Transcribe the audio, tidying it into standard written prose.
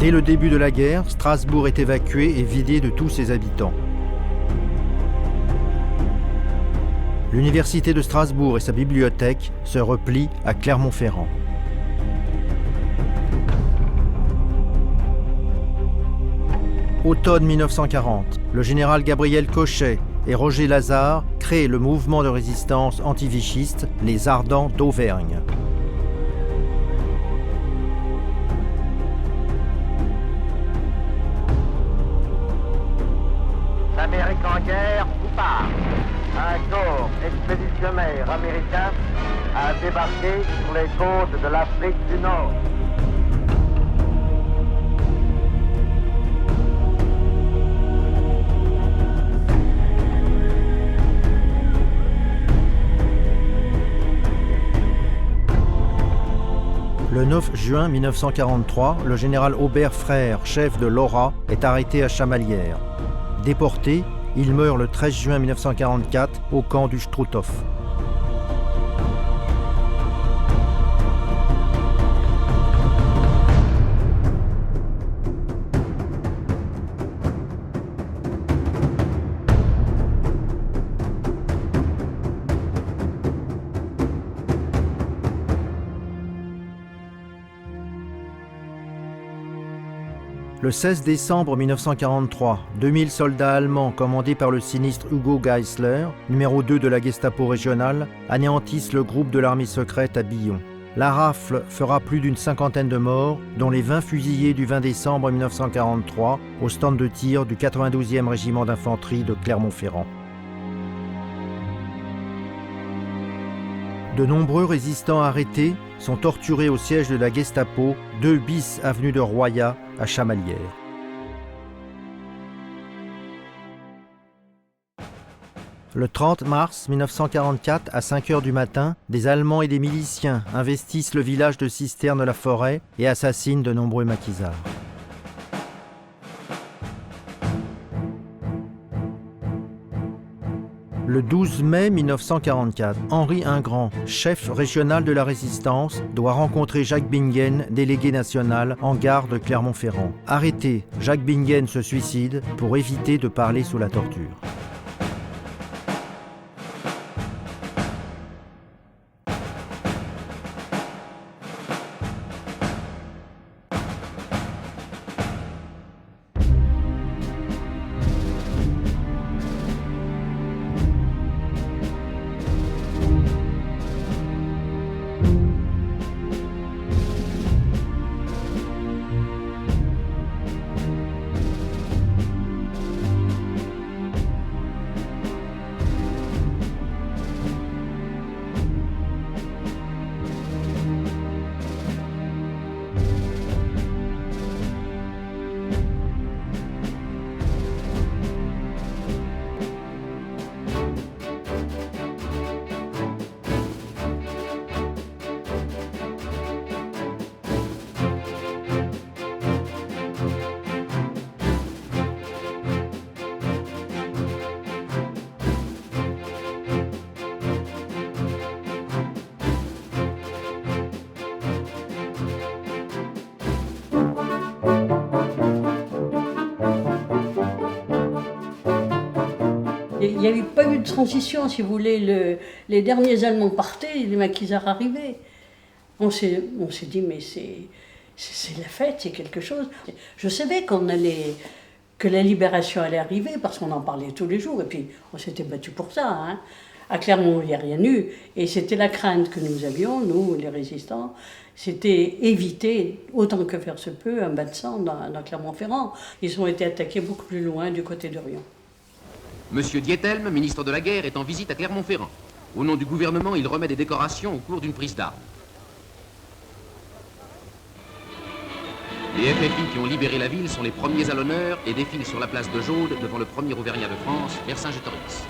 Dès le début de la guerre, Strasbourg est évacuée et vidée de tous ses habitants. L'université de Strasbourg et sa bibliothèque se replient à Clermont-Ferrand. Automne 1940, le général Gabriel Cochet et Roger Lazare créent le mouvement de résistance anti-vichiste, les Ardents d'Auvergne. L'Amérique en guerre ou pas? Un corps expéditionnaire américain a débarqué sur les côtes de l'Afrique du Nord. Le 9 juin 1943, le général Aubert Frère, chef de l'ORA, est arrêté à Chamalières. Déporté, il meurt le 13 juin 1944 au camp du Struthof. Le 16 décembre 1943, 2000 soldats allemands commandés par le sinistre Hugo Geisler, numéro 2 de la Gestapo régionale, anéantissent le groupe de l'armée secrète à Billon. La rafle fera plus d'une cinquantaine de morts, dont les 20 fusillés du 20 décembre 1943 au stand de tir du 92e régiment d'infanterie de Clermont-Ferrand. De nombreux résistants arrêtés sont torturés au siège de la Gestapo, 2 bis avenue de Royat, à Chamalières. Le 30 mars 1944, à 5 h du matin, des Allemands et des miliciens investissent le village de Cisterne-la-Forêt et assassinent de nombreux maquisards. Le 12 mai 1944, Henri Ingrand, chef régional de la résistance, doit rencontrer Jacques Bingen, délégué national en gare de Clermont-Ferrand. Arrêté, Jacques Bingen se suicide pour éviter de parler sous la torture. Il n'y avait pas eu de transition, si vous voulez. Les derniers Allemands partaient, les maquisards arrivaient. On s'est dit, mais c'est la fête, c'est quelque chose. Je savais que la libération allait arriver, parce qu'on en parlait tous les jours, et puis on s'était battu pour ça. Hein. À Clermont, il n'y a rien eu, et c'était la crainte que nous avions, nous, les résistants, c'était éviter, autant que faire se peut, un bain de sang dans Clermont-Ferrand. Ils ont été attaqués beaucoup plus loin, du côté d'Orient. Monsieur Diethelm, ministre de la Guerre, est en visite à Clermont-Ferrand. Au nom du gouvernement, il remet des décorations au cours d'une prise d'armes. Les FFI qui ont libéré la ville sont les premiers à l'honneur et défilent sur la place de Jaude devant le premier Auvergnat de France, Vercingétorix.